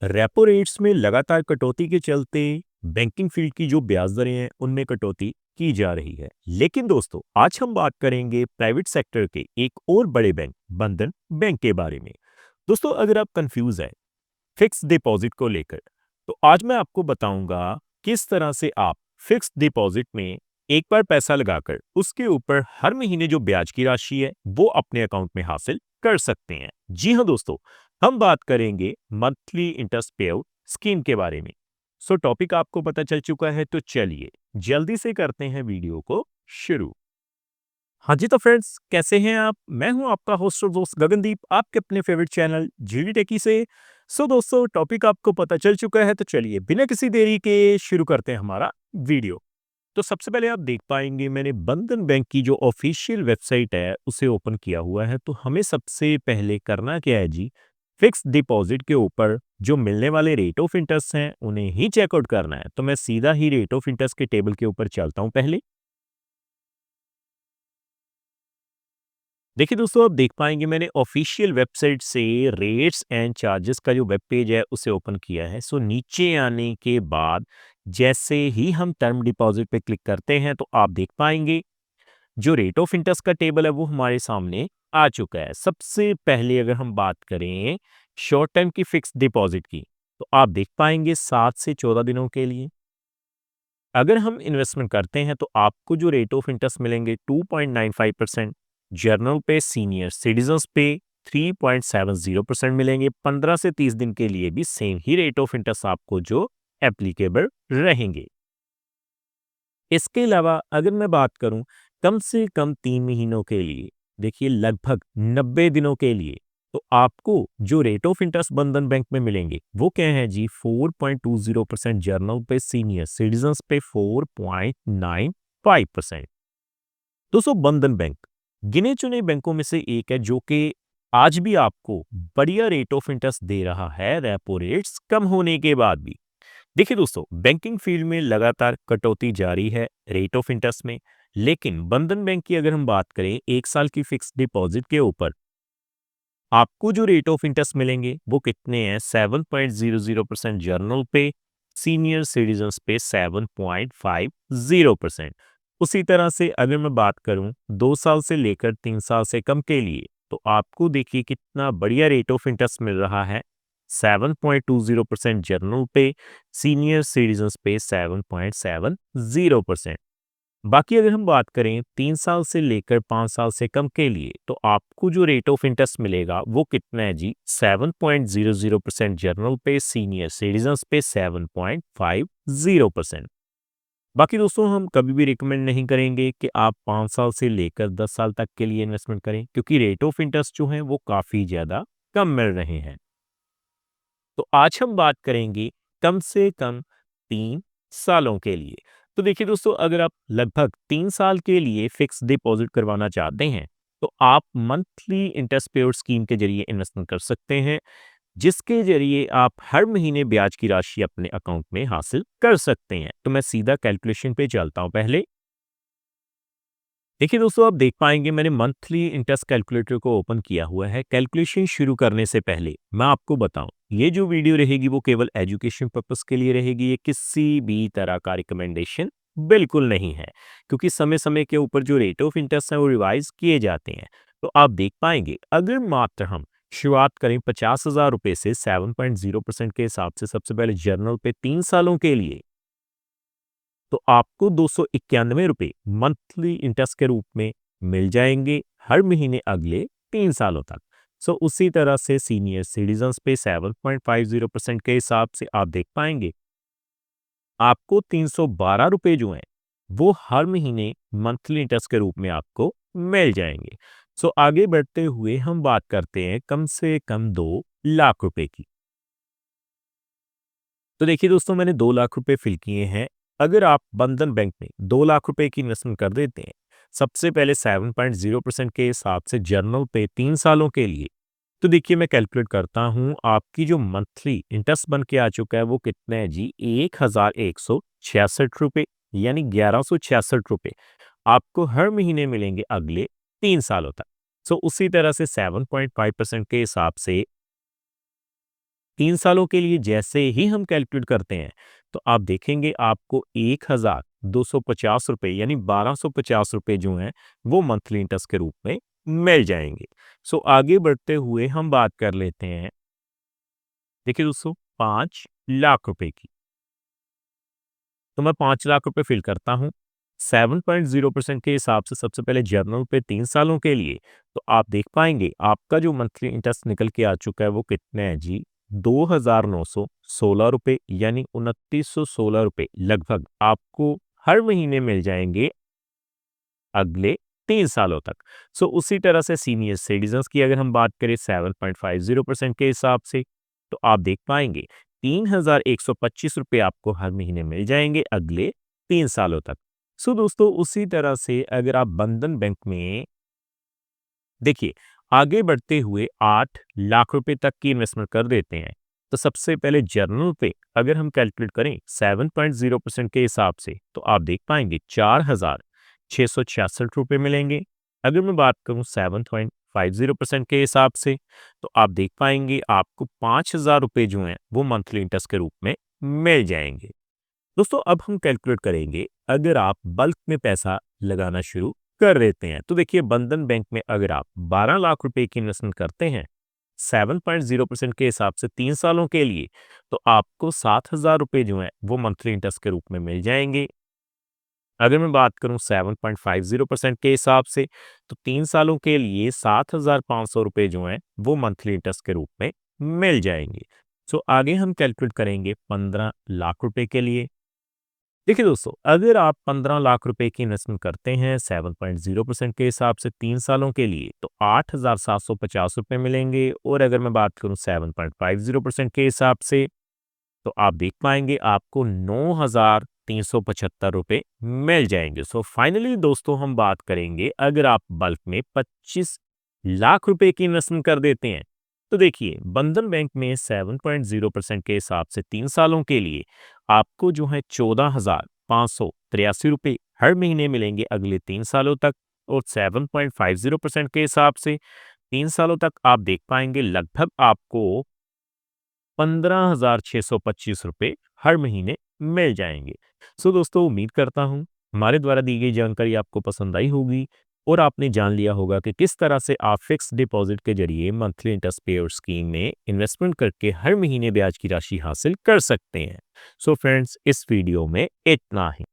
Repo rates में लगातार कटौती के चलते बैंकिंग फील्ड की जो ब्याज दरें हैं उनमें कटौती की जा रही है। लेकिन दोस्तों, आज हम बात करेंगे प्राइवेट सेक्टर के एक और बड़े बैंक बंधन बैंक के बारे में। दोस्तों, अगर आप कंफ्यूज हैं फिक्स डिपॉजिट को लेकर, तो आज मैं आपको बताऊंगा किस तरह से आप फिक्स डिपॉजिट में एक बार पैसा लगाकर उसके ऊपर हर महीने जो ब्याज की राशि है वो अपने अकाउंट में हासिल कर सकते हैं। जी हाँ दोस्तों, हम बात करेंगे मंथली इंटरेस्ट पे आउट स्कीम के बारे में। सो टॉपिक आपको पता चल चुका है, तो चलिए जल्दी से करते हैं वीडियो को शुरू। हाँ जी, तो फ्रेंड्स कैसे हैं आप? मैं हूं आपका होस्ट और दोस्त गगनदीप, आपके अपने फेवरेट चैनल जीडी टेकी से। सो दोस्तों, टॉपिक आपको पता चल चुका है, तो चलिए बिना किसी देरी के शुरू करते हैं हमारा वीडियो। तो सबसे पहले आप देख पाएंगे मैंने बंधन बैंक की जो ऑफिशियल वेबसाइट है उसे ओपन किया हुआ है। तो हमें सबसे पहले करना क्या है जी, फिक्स डिपॉजिट के ऊपर जो मिलने वाले रेट ऑफ इंटरेस्ट हैं उन्हें ही चेकआउट करना है। तो मैं सीधा ही रेट ऑफ इंटरेस्ट के टेबल के ऊपर चलता हूं। पहले देखिए दोस्तों, आप देख पाएंगे मैंने ऑफिशियल वेबसाइट से रेट्स एंड चार्जेस का जो वेब पेज है उसे ओपन किया है। सो नीचे आने के बाद जैसे ही हम टर्म डिपॉजिट पे क्लिक करते हैं, तो आप देख पाएंगे जो रेट ऑफ इंटरेस्ट का टेबल है वो हमारे सामने आ चुका है। सबसे पहले अगर हम बात करें शॉर्ट टर्म की फिक्स डिपॉजिट की, तो आप देख पाएंगे 7 से 14 दिनों के लिए अगर हम इन्वेस्टमेंट करते हैं, तो आपको जो रेट ऑफ इंटरेस्ट मिलेंगे 2.95%, जर्नल पे सीनियर सिटीजन्स पे 3.70% मिलेंगे। 15 से 30 दिन के लिए भी same he rate of interest आपको जो एप्लीकेबल रहेंगे। इसके अलावा अगर मैं बात करूं कम से कम 3 महीनों के लिए, देखिए लगभग 90 दिनों के लिए, तो आपको जो रेट ऑफ इंटरेस्ट बंधन बैंक में मिलेंगे वो क्या है जी, 4.20% जर्नल पे सीनियर सिटीजन्स पे 4.95%। दोस्तों, बंधन बैंक गिने चुने बैंकों में से एक है जो कि आज भी आपको बढ़िया रेट ऑफ इंटरेस्ट दे रहा है, रेपो रेट्स कम होने के बाद भी। देखिए दोस्तों, बैंकिंग फील्ड में लगातार कटौती जारी है रेट ऑफ इंटरेस्ट में। लेकिन बंधन बैंक की अगर हम बात करें 1 साल की फिक्स डिपॉजिट के ऊपर, आपको जो रेट ऑफ इंटरेस्ट मिलेंगे वो कितने हैं, 7.00% जर्नल पे, सीनियर सिटीजन्स पे 7.50%। उसी तरह से अगर मैं बात करूं 2 साल से लेकर 3 साल से कम के लिए, तो आपको देखिए कितना बढ़िया रेट ऑफ इंटरेस्ट मिल रहा है, 7.20% जर्नल पे, सीनियर सिटीजन्स पे 7.70%। बाकी अगर हम बात करें 3 साल से लेकर 5 साल से कम के लिए, तो आपको जो रेट ऑफ इंटरेस्ट मिलेगा वो कितना है जी, 7.00% जर्नल पे, सीनियर सिटीजन्स पे 7.50%। बाकी दोस्तों, हम कभी भी रिकमेंड नहीं करेंगे कि आप 5 साल से लेकर 10 साल तक के लिए इन्वेस्टमेंट करें, क्योंकि रेट ऑफ इंटरेस्ट जो है वो काफी ज्यादा कम मिल रहे हैं। तो आज हम बात करेंगे कम से कम 3 सालों के लिए। तो देखिए दोस्तों, अगर आप लगभग 3 साल के लिए फिक्स डिपॉजिट करवाना चाहते हैं, तो आप मंथली इंटरेस्ट पेड स्कीम के जरिए इन्वेस्टमेंट कर सकते हैं, जिसके जरिए आप हर महीने ब्याज की राशि अपने अकाउंट में हासिल कर सकते हैं। तो मैं सीधा कैलकुलेशन पे चलता हूं। पहले देखिए दोस्तों, आप देख पाएंगे मैंने मंथली इंटरेस्ट कैलकुलेटर को ओपन किया हुआ है। कैलकुलेशन शुरू करने से पहले मैं आपको बताऊं, ये जो वीडियो रहेगी वो केवल एजुकेशन पर्पस के लिए रहेगी। ये किसी भी तरह का रिकमेंडेशन बिल्कुल नहीं है, क्योंकि समय समय के ऊपर जो रेट ऑफ इंटरेस्ट है वो रिवाइज किए जाते हैं। तो आप देख पाएंगे अगर मात्र हम शुरुआत करें 50,000 रुपए से 7.0% के हिसाब से, सबसे पहले जर्नल पे 3 सालों के लिए, तो आपको 291 रुपए मंथली इंटरेस्ट के रूप में मिल जाएंगे हर महीने अगले 3 सालों तक। सो उसी तरह से सीनियर सिटीजन्स पे 7.50% के हिसाब से आप देख पाएंगे आपको 312 रुपए जो हैं वो हर महीने मंथली इंटरेस्ट के रूप में आपको मिल जाएंगे। सो आगे बढ़ते हुए हम बात करते हैं कम से कम 2 लाख रुपए की। तो देखिए दोस्तों, मैंने 2 लाख रुपए फिल किए हैं। अगर आप बंधन बैंक में 2 लाख रुपए की इन्वेस्टमेंट कर देते हैं, सबसे पहले 7.0% के हिसाब से जर्नल पे 3 सालों के लिए, तो देखिए मैं कैलकुलेट करता हूं, आपकी जो मंथली इंटरेस्ट बन के आ चुका है वो कितना है जी, 1,166 रुपए, यानी 1,166 रुपए आपको हर महीने मिलेंगे अगले 3 सालों तक। सो उसी तरह से 7.5% के हिसाब से 3 सालों के लिए जैसे ही हम कैलकुलेट करते हैं, तो आप देखेंगे आपको 1,250 रुपए यानी 1,250 रुपए जो हैं, वो मंथली इंटरेस्ट के रूप में मिल जाएँगे। सो आगे बढ़ते हुए हम बात कर लेते हैं, देखिए दोस्तों 5 लाख रुपए की। तो मैं 5 लाख रुपए फिल करता हूँ। 7.0% के हिसाब से सबसे पहले जर्नल पे 3 सालों के लिए, तो आप देख पाएँगे आपका जो मंथली इंटरेस्ट निकल के आ चुका है वो कितना है जी, 2,916 रुपए यानी 2,916 रुपए लगभग आपको हर महीने मिल जाएँगे अगले 3 सालों तक। सो उसी तरह से सीनियर सिटीज़न्स की अगर हम बात करें 7.50% के हिसाब से, तो आप देख पाएँगे 3,125 रुपए आपको हर महीने मिल जाएँगे अगले 3 सालों तक। सो दोस्तों उसी तरह से अगर आप बंधन बैंक में देखिए, आगे बढ़ते हुए 8 लाख रुपए तक की इन्वेस्टमेंट कर देते हैं, तो सबसे पहले जर्नल पे अगर हम कैलकुलेट करें 7.0% के हिसाब से, तो आप देख पाएँगे 4,666 रुपए मिलेंगे। अगर मैं बात करूँ 7.50% के हिसाब से, तो आप देख पाएँगे आपको 5,000 रुपए जो हैं, वो मंथली इंटरेस्ट के रूप में मिल जाएँगे। दोस्तों अब हम कैलकुलेट करेंगे अगर आप बल्क में पैसा लगाना शुरू कर देते हैं, तो देखिए बंधन बैंक में अगर आप 12 लाख रुपए की इन्वेस्टमेंट करते हैं 7.0% के हिसाब से 3 सालों के लिए, तो आपको 7,000 रुपए जो है वो मंथली इंटरेस्ट के रूप में मिल जाएंगे। अगर मैं बात करूं 7.50% के हिसाब से, तो 3 सालों के लिए 7,500 रुपए जो हैं वो मंथली इंटरेस्ट के रूप में मिल जाएंगे। सो आगे हम कैलकुलेट करेंगे 15 लाख रुपए के लिए। देखिए दोस्तों, अगर आप 15 लाख रुपए की इन्वेस्टमेंट करते हैं 7.0% के हिसाब से 3 सालों के लिए, तो 8,750 रुपए मिलेंगे और अगर मैं बात करूं 7.50% के हिसाब से, तो आप देख पाएंगे आपको 9,375 रुपए मिल जाएंगे। सो फाइनली दोस्तों हम बात करेंगे अगर आप बल्क में 25 लाख रुपए की इन्वेस्टमेंट कर देते हैं, तो देखिए बंधन बैंक में 7.0% के हिसाब से 3 सालों के लिए आपको जो है 14,583 रुपए हर महीने मिलेंगे अगले 3 सालों तक और 7.50% के हिसाब से 3 सालों तक आप देख पाएंगे लगभग आपको 15,625 रुपए हर महीने मिल जाएंगे। सो दोस्तों उम्मीद करता हूँ हमारे द्वारा दी गई जानकारी आपको पसंद आई होगी और आपने जान लिया होगा कि किस तरह से आप फिक्स डिपॉजिट के जरिए मंथली इंटरेस्ट पेयर स्कीम में इन्वेस्टमेंट करके हर महीने ब्याज की राशि हासिल कर सकते हैं। सो फ्रेंड्स इस वीडियो में इतना ही।